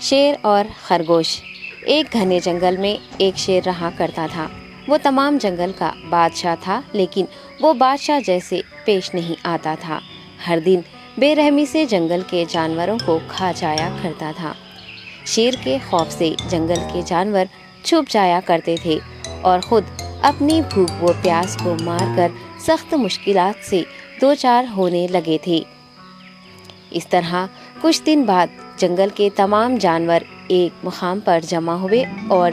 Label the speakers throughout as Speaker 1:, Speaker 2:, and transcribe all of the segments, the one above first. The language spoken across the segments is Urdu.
Speaker 1: شیر اور خرگوش۔ ایک گھنے جنگل میں ایک شیر رہا کرتا تھا۔ وہ تمام جنگل کا بادشاہ تھا، لیکن وہ بادشاہ جیسے پیش نہیں آتا تھا۔ ہر دن بے رحمی سے جنگل کے جانوروں کو کھا جایا کرتا تھا۔ شیر کے خوف سے جنگل کے جانور چھپ جایا کرتے تھے اور خود اپنی بھوک و پیاس کو مار کر سخت مشکلات سے دوچار ہونے لگے تھے۔ اس طرح کچھ دن بعد جنگل کے تمام جانور ایک مقام پر جمع ہوئے اور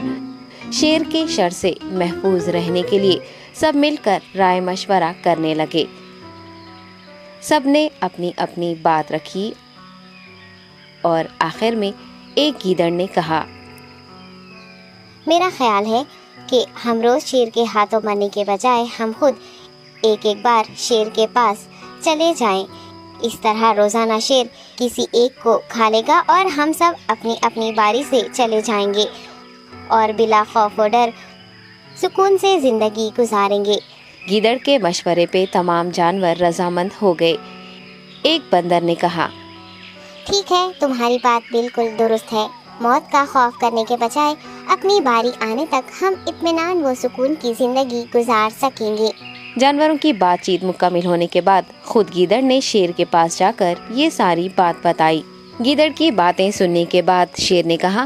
Speaker 1: شیر کے شر سے محفوظ رہنے کے لیے سب مل کر رائے مشورہ کرنے لگے۔ سب نے اپنی اپنی بات رکھی اور آخر میں ایک گیدڑ نے کہا،
Speaker 2: میرا خیال ہے کہ ہم روز شیر کے ہاتھوں مرنے کے بجائے ہم خود ایک بار شیر کے پاس چلے جائیں۔ اس طرح روزانہ شیر کسی ایک کو کھا لے گا اور ہم سب اپنی اپنی باری سے چلے جائیں گے اور بلا خوف و ڈر سکون سے زندگی گزاریں گے۔
Speaker 1: گیدڑ کے مشورے پہ تمام جانور رضامند ہو گئے۔ ایک بندر نے کہا،
Speaker 2: ٹھیک ہے، تمہاری بات بالکل درست ہے۔ موت کا خوف کرنے کے بجائے اپنی باری آنے تک ہم اطمینان و سکون کی زندگی گزار سکیں گے۔
Speaker 1: جانوروں کی بات چیت مکمل ہونے کے بعد خود گیدڑ نے شیر کے پاس جا کر یہ ساری بات بتائی۔ گیدڑ کی باتیں سننے کے بعد شیر نے کہا،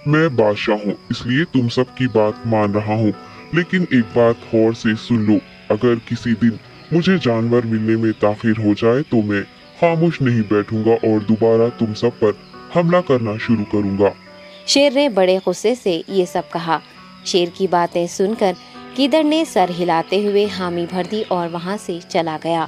Speaker 3: میں بادشاہ ہوں، اس لیے تم سب کی بات مان رہا ہوں، لیکن ایک بات غور سے سن لو۔ اگر کسی دن مجھے جانور ملنے میں تاخیر ہو جائے تو میں خاموش نہیں بیٹھوں گا اور دوبارہ تم سب پر حملہ کرنا شروع کروں گا۔
Speaker 1: شیر نے بڑے غصے سے یہ سب کہا۔ شیر کی باتیں سن کر گیدڑ نے سر ہلاتے ہوئے حامی بھر دی اور وہاں سے چلا گیا۔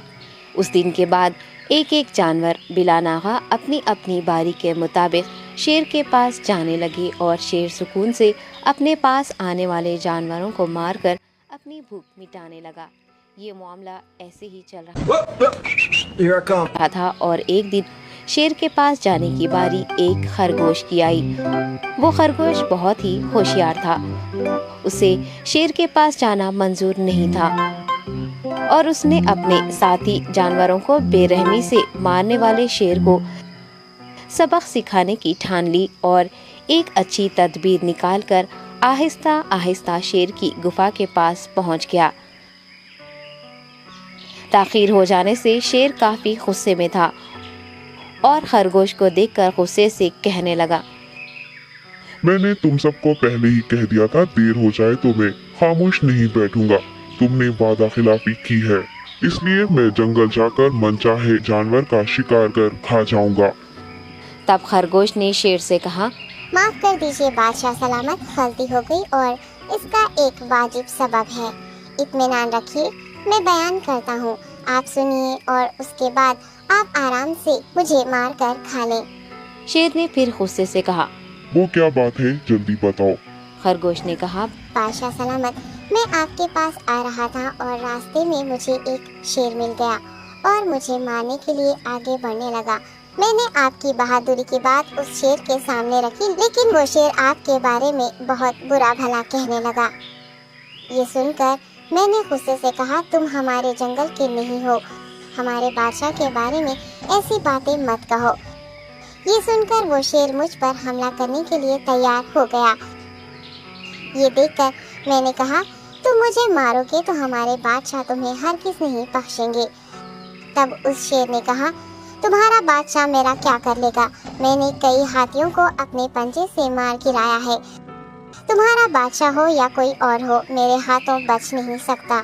Speaker 1: اس دن کے بعد ایک ایک جانور بلا ناغہ اپنی اپنی باری کے مطابق شیر کے پاس جانے لگے اور شیر سکون سے اپنے پاس آنے والے جانوروں کو مار کر اپنی بھوک مٹانے لگا۔ یہ معاملہ ایسے ہی چل رہا تھا اور ایک دن شیر کے پاس جانے کی باری ایک خرگوش کی آئی۔ وہ خرگوش بہت ہی ہوشیار تھا۔ اسے شیر کے پاس جانا منظور نہیں تھا اور اس نے اپنے ساتھی جانوروں کو بے رحمی سے مارنے والے شیر کو سبق سکھانے کی ٹھان لی اور ایک اچھی تدبیر نکال کر آہستہ آہستہ شیر کی گفا کے پاس پہنچ گیا۔ تاخیر ہو جانے سے شیر کافی غصے میں تھا اور خرگوش کو دیکھ کر غصے سے کہنے لگا،
Speaker 3: میں نے تم سب کو پہلے ہی کہہ دیا تھا، دیر ہو جائے تو میں خاموش نہیں بیٹھوں گا۔ تم نے وعدہ خلافی کی ہے، اس لیے میں جنگل جا کر من چاہے جانور کا شکار کر کھا جاؤں گا۔
Speaker 1: تب خرگوش نے شیر سے کہا،
Speaker 2: معاف کر دیجیے بادشاہ سلامت، غلطی ہو گئی اور اس کا ایک واجب سبب ہے۔ اطمینان رکھیے، میں بیان کرتا ہوں، آپ سنیے اور اس کے بعد آپ آرام سے مجھے مار کر کھا لیں۔
Speaker 1: شیر نے پھر غصے سے کہا،
Speaker 3: وہ کیا بات ہے، جلدی بتاؤ۔
Speaker 1: خرگوش نے کہا،
Speaker 2: بادشاہ سلامت، میں آپ کے پاس آ رہا تھا اور راستے میں مجھے ایک شیر مل گیا اور مجھے مارنے کے لیے آگے بڑھنے لگا۔ میں نے آپ کی بہادری کی بات اس شیر کے سامنے رکھی، لیکن وہ شیر آپ کے بارے میں بہت برا بھلا کہنے لگا۔ یہ سن کر میں نے غصے سے کہا، تم ہمارے جنگل کے نہیں ہو، ہمارے بادشاہ کے بارے میں ایسی باتیں مت کہو۔ یہ سن کر وہ شیر مجھ پر حملہ کرنے کے لیے تیار ہو گیا۔ یہ دیکھ کر میں نے کہا، تم مجھے مارو گے تو ہمارے بادشاہ تمہیں ہرگز نہیں بخشیں گے۔ تب اس شیر نے کہا، تمہارا بادشاہ میرا کیا کر لے گا؟ میں نے کئی ہاتھیوں کو اپنے پنجے سے مار گرایا ہے، تمہارا بادشاہ ہو یا کوئی اور ہو، میرے ہاتھوں بچ نہیں سکتا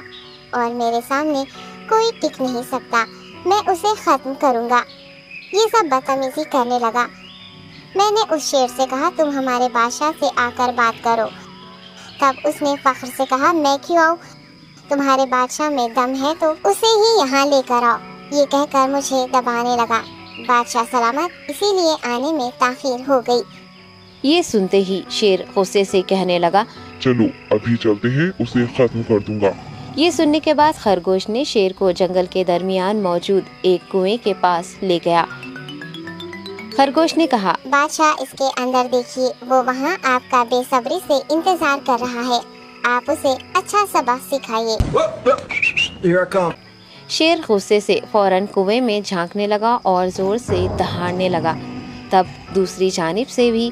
Speaker 2: اور میرے سامنے کوئی ٹک نہیں سکتا، میں اسے ختم کروں گا۔ یہ سب بدتمیزی کرنے لگا۔ میں نے اس شیر سے کہا، تم ہمارے بادشاہ سے آ کر بات کرو۔ تب اس نے فخر سے کہا، میں کیوں آؤں؟ تمہارے بادشاہ میں دم ہے تو اسے ہی یہاں لے کر آؤ۔ یہ کہہ کر مجھے دبانے لگا۔ بادشاہ سلامت، اسی لیے آنے میں تاخیر ہو گئی۔
Speaker 1: یہ سنتے ہی شیر غصے سے کہنے لگا،
Speaker 3: چلو ابھی چلتے ہیں، اسے ختم کر دوں گا۔
Speaker 1: یہ سننے کے بعد خرگوش نے شیر کو جنگل کے درمیان موجود ایک کنویں کے پاس لے گیا۔ خرگوش نے کہا،
Speaker 2: بادشاہ اس کے اندر دیکھیے، وہ وہاں آپ کا بے صبری سے انتظار کر رہا ہے، آپ اسے اچھا سبق سکھائیے۔
Speaker 1: شیر غصے سے فوراً کنویں میں جھانکنے لگا اور زور سے دہاڑنے لگا۔ تب دوسری جانب سے بھی